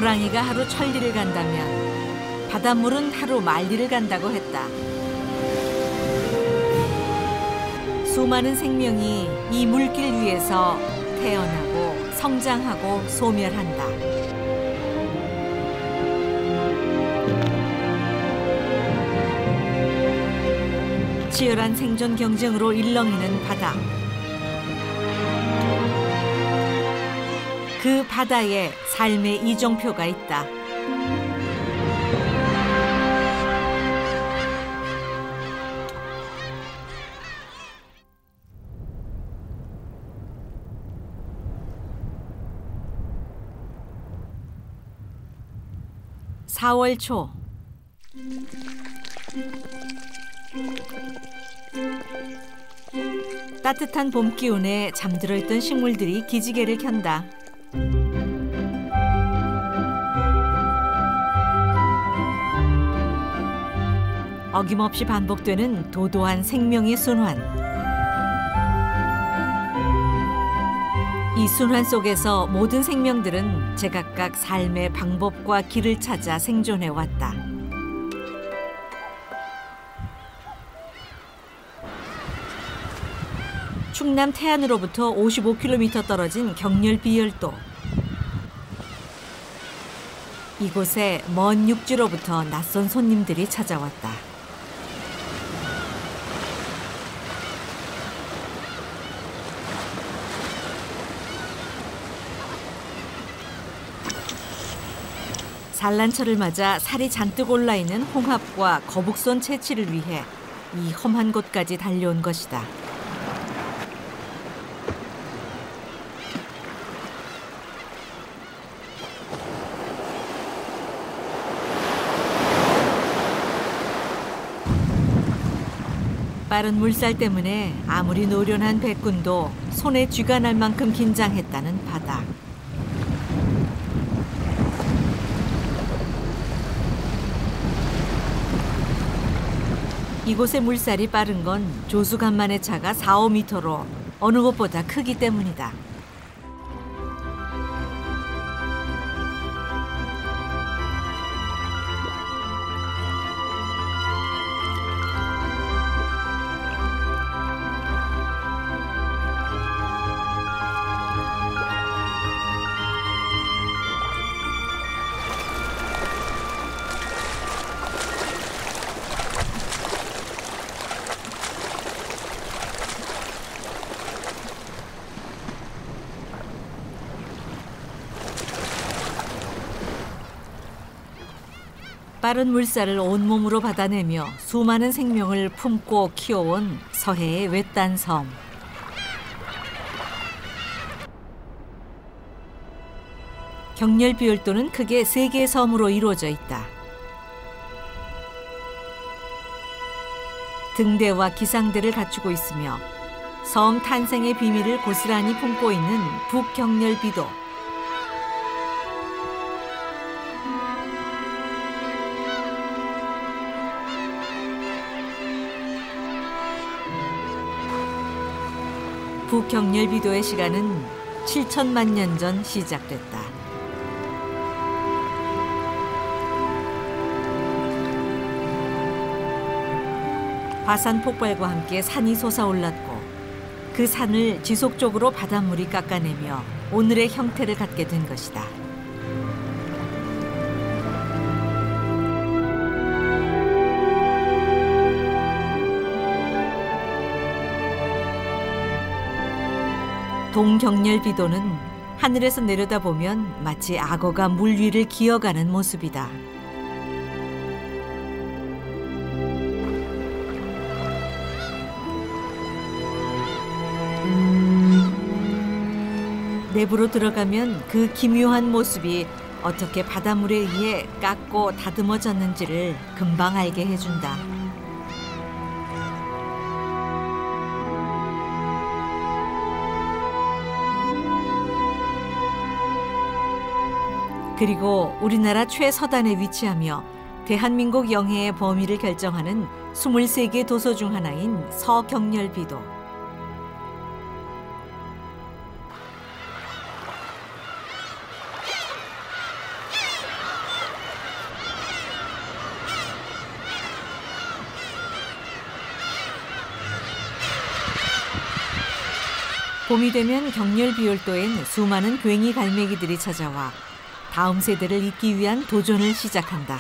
호랑이가 하루 천리를 간다면 바닷물은 하루 만리를 간다고 했다. 수많은 생명이 이 물길 위에서 태어나고 성장하고 소멸한다. 치열한 생존 경쟁으로 일렁이는 바다. 그 바다에 삶의 이정표가 있다. (4월) 초 따뜻한 봄 기운에 잠들어 있던 식물들이 기지개를 켠다. 어김없이 반복되는 도도한 생명의 순환. 이 순환 속에서 모든 생명들은 제각각 삶의 방법과 길을 찾아 생존해왔다. 충남 태안으로부터 55km 떨어진 경렬비열도. 이곳에 먼 육지로부터 낯선 손님들이 찾아왔다. 산란철을 맞아 살이 잔뜩 올라있는 홍합과 거북손 채취를 위해 이 험한 곳까지 달려온 것이다. 빠른 물살 때문에 아무리 노련한 배꾼도 손에 쥐가 날 만큼 긴장했다는 바다. 이곳의 물살이 빠른 건 조수간만의 차가 4~5m로 어느 곳보다 크기 때문이다. 빠른 물살을 온몸으로 받아내며 수많은 생명을 품고 키워온 서해의 외딴 섬. 경렬비열도는 크게 3개의 섬으로 이루어져 있다. 등대와 기상대를 갖추고 있으며 섬 탄생의 비밀을 고스란히 품고 있는 북경렬비도. 북경렬비도의 시간은 7천만 년 전 시작됐다. 화산 폭발과 함께 산이 솟아올랐고 그 산을 지속적으로 바닷물이 깎아내며 오늘의 형태를 갖게 된 것이다. 동경렬비도는 하늘에서 내려다보면 마치 악어가 물 위를 기어가는 모습이다. 내부로 들어가면 그 기묘한 모습이 어떻게 바닷물에 의해 깎고 다듬어졌는지를 금방 알게 해준다. 그리고 우리나라 최서단에 위치하며 대한민국 영해의 범위를 결정하는 23개 도서 중 하나인 서경렬비도. 봄이 되면 경렬비올도엔 수많은 괭이 갈매기들이 찾아와 다음 세대를 잇기 위한 도전을 시작한다.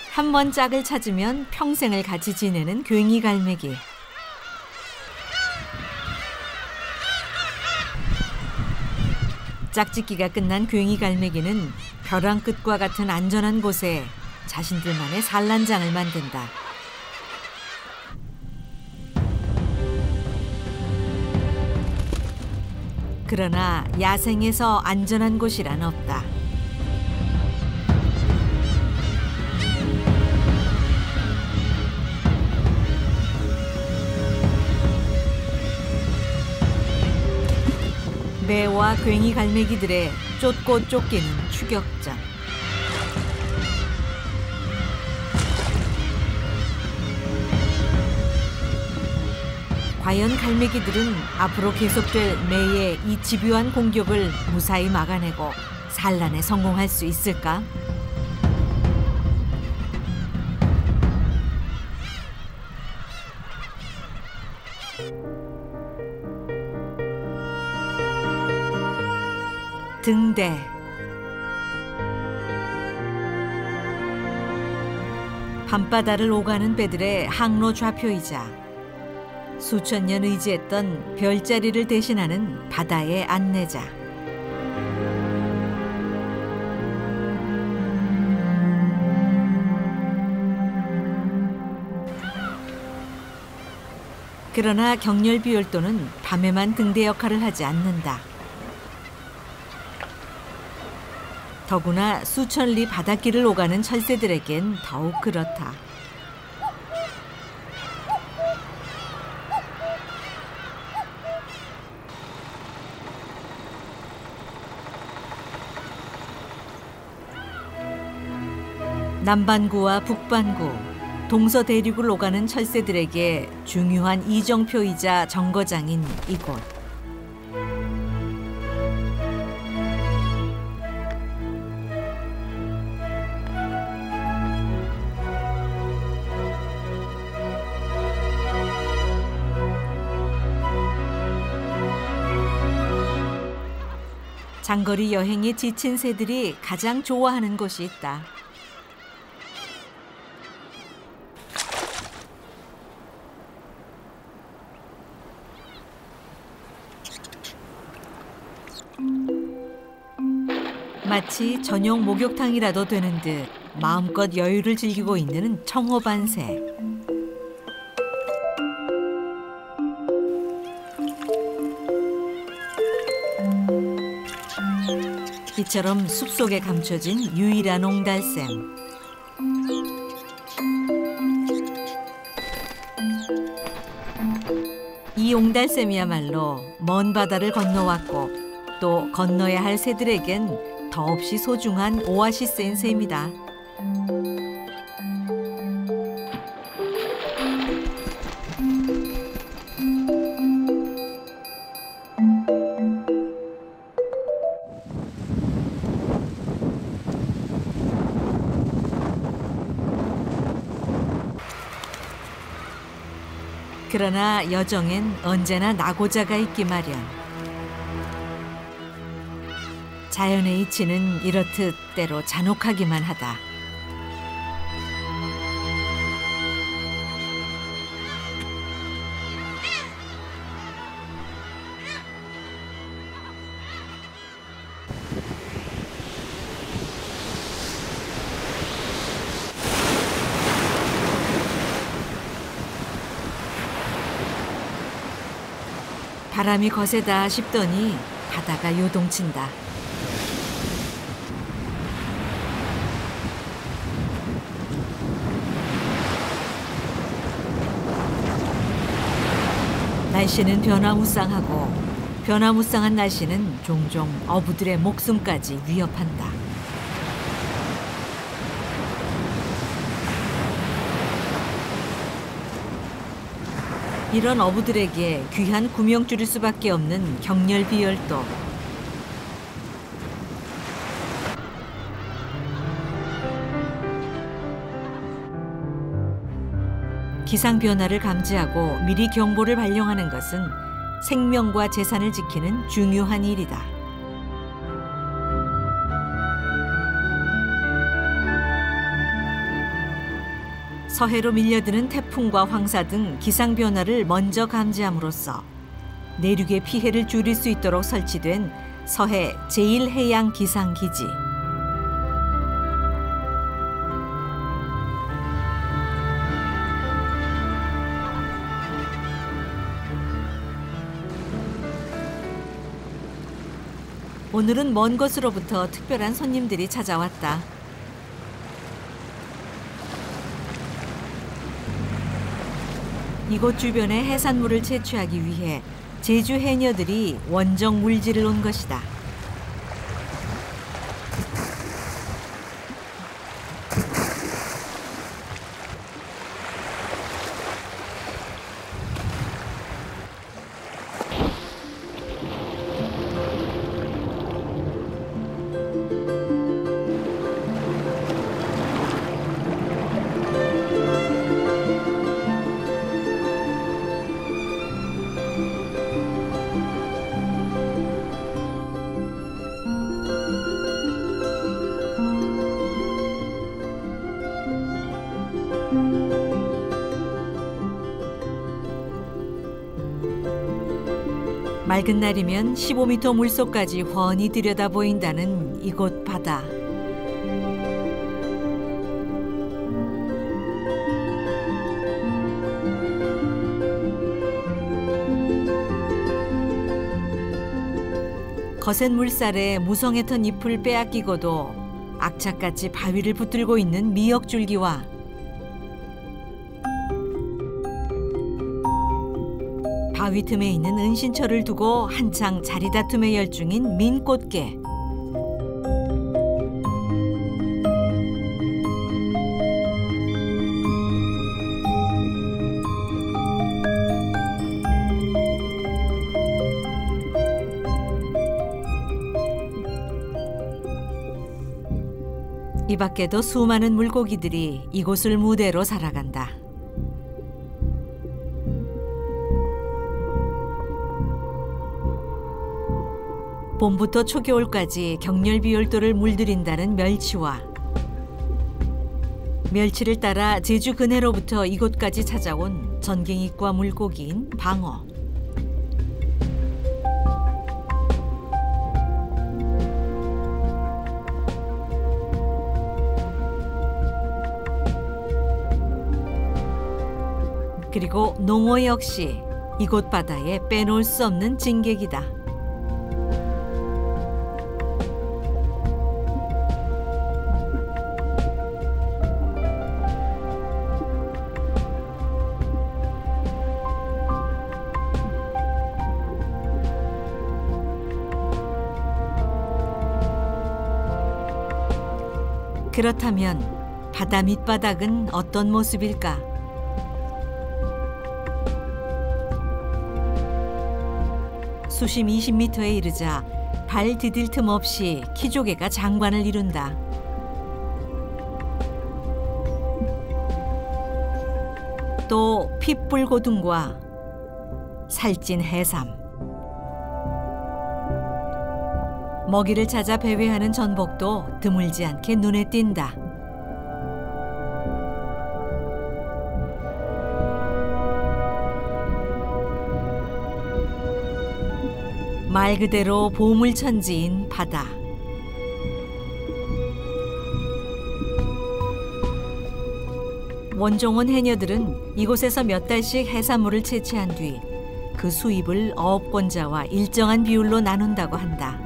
한 번 짝을 찾으면 평생을 같이 지내는 괭이 갈매기. 짝짓기가 끝난 괭이 갈매기는 벼랑 끝과 같은 안전한 곳에 자신들만의 산란장을 만든다. 그러나 야생에서 안전한 곳이란 없다. 매와 괭이 갈매기들의 쫓고 쫓기는 추격전. 과연 갈매기들은 앞으로 계속될 매의 이 집요한 공격을 무사히 막아내고 산란에 성공할 수 있을까? 등대. 밤바다를 오가는 배들의 항로 좌표이자 수천 년 의지했던 별자리를 대신하는 바다의 안내자. 그러나 경렬비올도는 밤에만 등대 역할을 하지 않는다. 더구나 수천 리 바닷길을 오가는 철새들에겐 더욱 그렇다. 남반구와 북반구, 동서대륙을 오가는 철새들에게 중요한 이정표이자 정거장인 이곳. 장거리 여행에 지친 새들이 가장 좋아하는 곳이 있다. 마치 저녁 목욕탕이라도 되는 듯 마음껏 여유를 즐기고 있는 청호반새. 이처럼 숲속에 감춰진 유일한 옹달샘. 이 옹달샘이야말로 먼 바다를 건너왔고 또 건너야 할 새들에겐 더없이 소중한 오아시스인 셈이다. 그러나 여정엔 언제나 낙오자가 있기 마련. 자연의 이치는 이렇듯 때로 잔혹하기만 하다. 바람이 거세다 싶더니 바다가 요동친다. 날씨는 변화무쌍하고 변화무쌍한 날씨는 종종 어부들의 목숨까지 위협한다. 이런 어부들에게 귀한 구명줄일 수밖에 없는 경렬비열도. 기상 변화를 감지하고 미리 경보를 발령하는 것은 생명과 재산을 지키는 중요한 일이다. 서해로 밀려드는 태풍과 황사 등 기상 변화를 먼저 감지함으로써 내륙의 피해를 줄일 수 있도록 설치된 서해 제1해양기상기지. 오늘은 먼 곳으로부터 특별한 손님들이 찾아왔다. 이곳 주변의 해산물을 채취하기 위해 제주 해녀들이 원정 물질을 온 것이다. 맑은 날이면 15m 물속까지 훤히 들여다 보인다는 이곳 바다. 거센 물살에 무성했던 잎을 빼앗기고도 악착같이 바위를 붙들고 있는 미역줄기와 바위 틈에 있는 은신처를 두고 한창 자리다툼에 열중인 민꽃게. 이 밖에도 수많은 물고기들이 이곳을 무대로 살아간다. 봄부터 초겨울까지 경렬비열도를 물들인다는 멸치와 멸치를 따라 제주 근해로부터 이곳까지 찾아온 전갱이과 물고기인 방어. 그리고 농어 역시 이곳 바다에 빼놓을 수 없는 진객이다. 그렇다면 바다 밑바닥은 어떤 모습일까? 수심 20m에 이르자 발 디딜 틈 없이 키조개가 장관을 이룬다. 또 핏불고등과 살찐 해삼, 먹이를 찾아 배회하는 전복도 드물지 않게 눈에 띈다. 말 그대로 보물천지인 바다. 원종원 해녀들은 이곳에서 몇 달씩 해산물을 채취한 뒤 그 수입을 어업권자와 일정한 비율로 나눈다고 한다.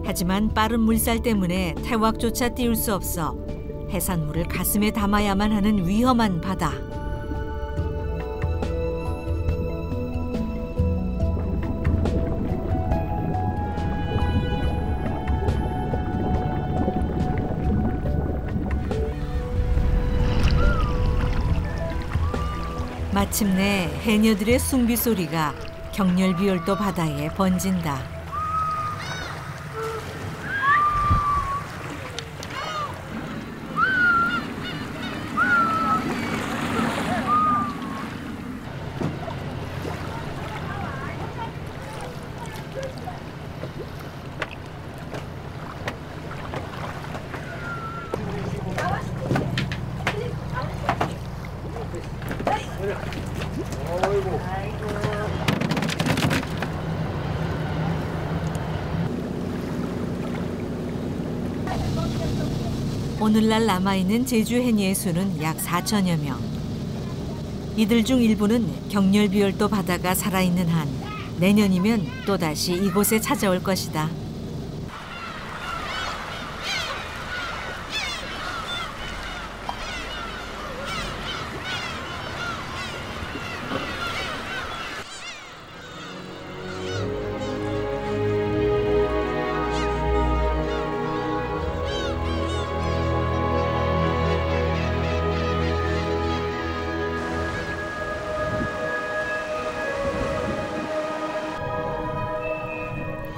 하지만 빠른 물살 때문에 태왁조차 띄울 수 없어 해산물을 가슴에 담아야만 하는 위험한 바다. 마침내 해녀들의 숭비 소리가 경렬비열도 바다에 번진다. 오늘날 남아있는 제주 해녀의 수는 약 4천여 명. 이들 중 일부는 경렬비열도 바다가 살아있는 한 내년이면 또다시 이곳에 찾아올 것이다.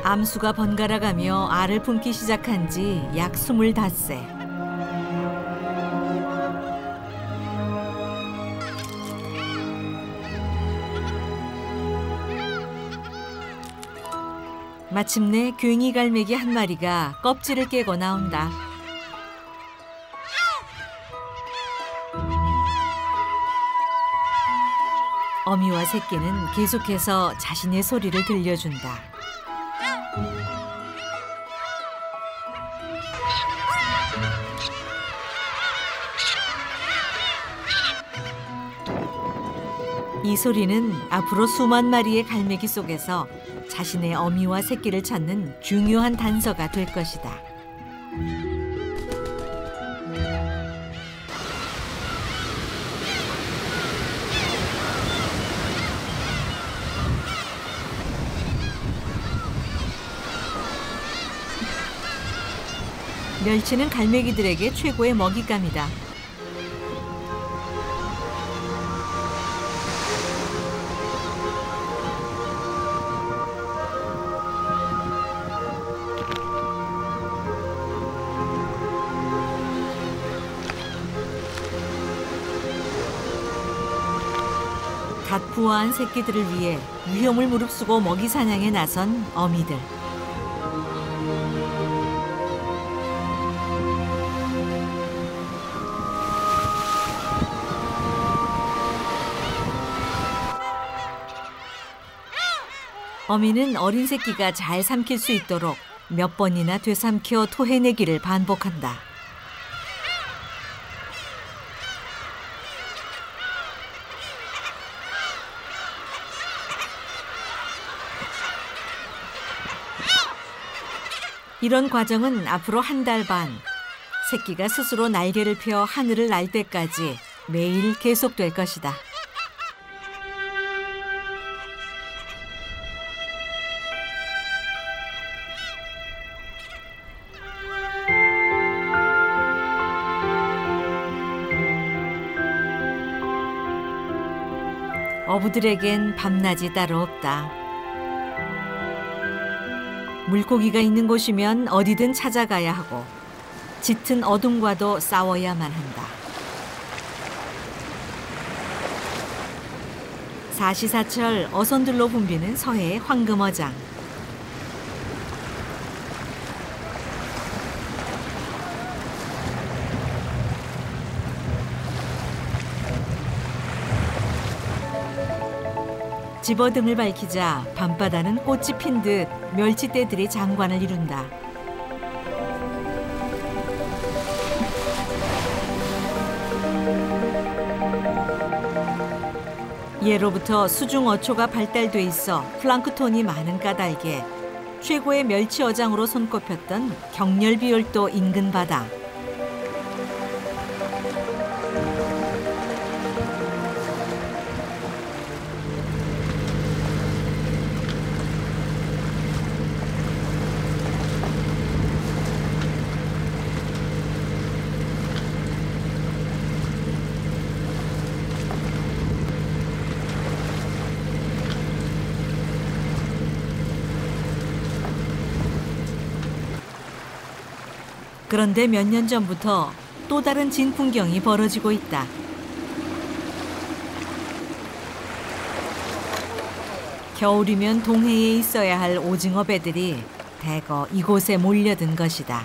암수가 번갈아가며 알을 품기 시작한 지 약 25세. 마침내 괭이 갈매기 한 마리가 껍질을 깨고 나온다. 어미와 새끼는 계속해서 자신의 소리를 들려준다. 이 소리는 앞으로 수만 마리의 갈매기 속에서 자신의 어미와 새끼를 찾는 중요한 단서가 될 것이다. 멸치는 갈매기들에게 최고의 먹잇감이다. 갓 부화한 새끼들을 위해 위험을 무릅쓰고 먹이 사냥에 나선 어미들. 어미는 어린 새끼가 잘 삼킬 수 있도록 몇 번이나 되삼켜 토해내기를 반복한다. 이런 과정은 앞으로 한 달 반, 새끼가 스스로 날개를 펴 하늘을 날 때까지 매일 계속될 것이다. 어부들에겐 밤낮이 따로 없다. 물고기가 있는 곳이면 어디든 찾아가야 하고 짙은 어둠과도 싸워야만 한다. 사시사철 어선들로 붐비는 서해의 황금어장. 집어등을 밝히자 밤바다는 꽃이 핀 듯 멸치떼들이 장관을 이룬다. 예로부터 수중 어초가 발달돼 있어 플랑크톤이 많은 까닭에 최고의 멸치 어장으로 손꼽혔던 경렬비열도 인근 바다. 그런데 몇 년 전부터 또 다른 진풍경이 벌어지고 있다. 겨울이면 동해에 있어야 할 오징어 배들이 대거 이곳에 몰려든 것이다.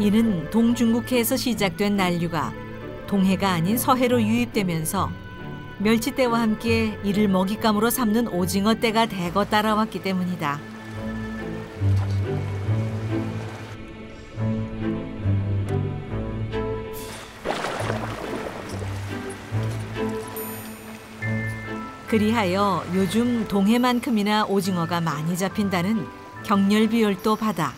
이는 동중국해에서 시작된 난류가 동해가 아닌 서해로 유입되면서 멸치떼와 함께 이를 먹잇감으로 삼는 오징어떼가 대거 따라왔기 때문이다. 그리하여 요즘 동해만큼이나 오징어가 많이 잡힌다는 경렬비열도 바다.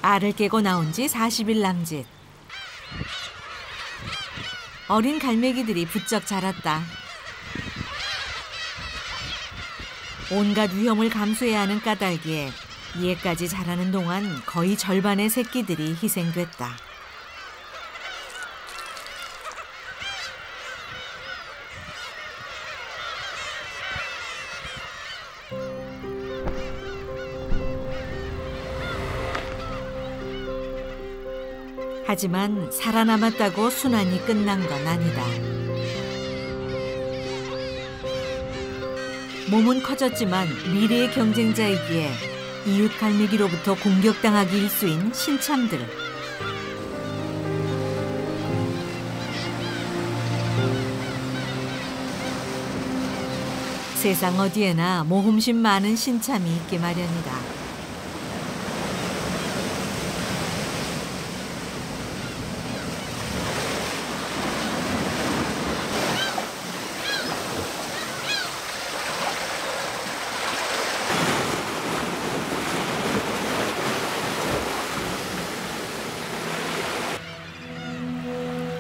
알을 깨고 나온 지 40일 남짓. 어린 갈매기들이 부쩍 자랐다. 온갖 위험을 감수해야 하는 까닭에 이에까지 자라는 동안 거의 절반의 새끼들이 희생됐다. 하지만 살아남았다고 순환이 끝난 건 아니다. 몸은 커졌지만 미래의 경쟁자이기에 이웃 갈매기로부터 공격당하기 일쑤인 신참들. 세상 어디에나 모험심 많은 신참이 있기 마련이다.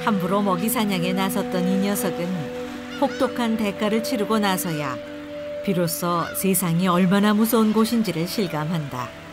함부로 먹이 사냥에 나섰던 이 녀석은 혹독한 대가를 치르고 나서야 비로소 세상이 얼마나 무서운 곳인지를 실감한다.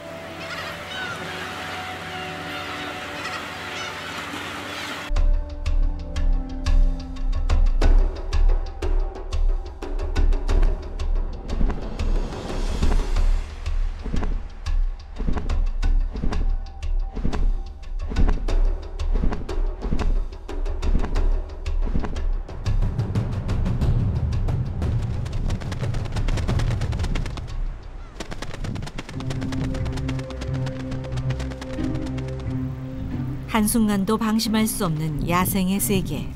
한순간도 방심할 수 없는 야생의 세계.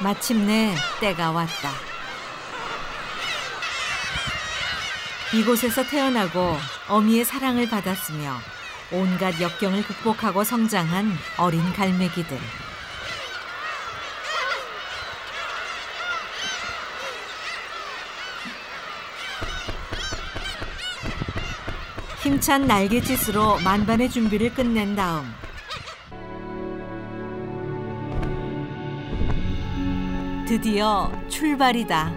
마침내 때가 왔다. 이곳에서 태어나고 어미의 사랑을 받았으며 온갖 역경을 극복하고 성장한 어린 갈매기들. 힘찬 날갯짓으로 만반의 준비를 끝낸 다음 드디어 출발이다.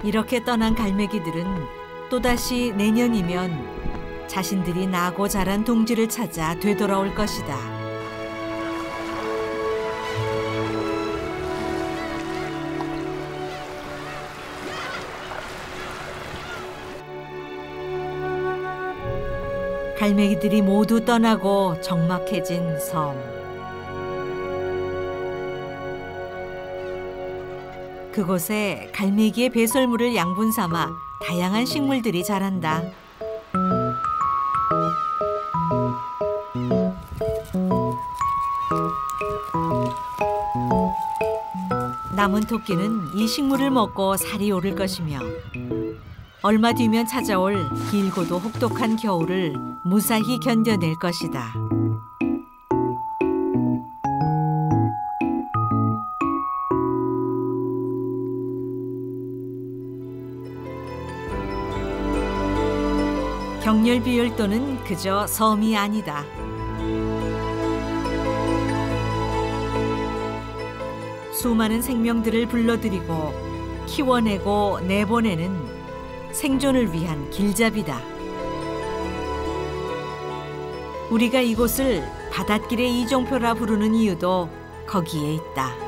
이렇게 떠난 갈매기들은 또다시 내년이면 자신들이 나고 자란 동지를 찾아 되돌아올 것이다. 갈매기들이 모두 떠나고 적막해진 섬. 그곳에 갈매기의 배설물을 양분 삼아 다양한 식물들이 자란다. 남은 토끼는 이 식물을 먹고 살이 오를 것이며 얼마 뒤면 찾아올 길고도 혹독한 겨울을 무사히 견뎌낼 것이다. 경렬비열도는 그저 섬이 아니다. 수많은 생명들을 불러들이고 키워내고 내보내는 생존을 위한 길잡이다. 우리가 이곳을 바닷길의 이종표라 부르는 이유도 거기에 있다.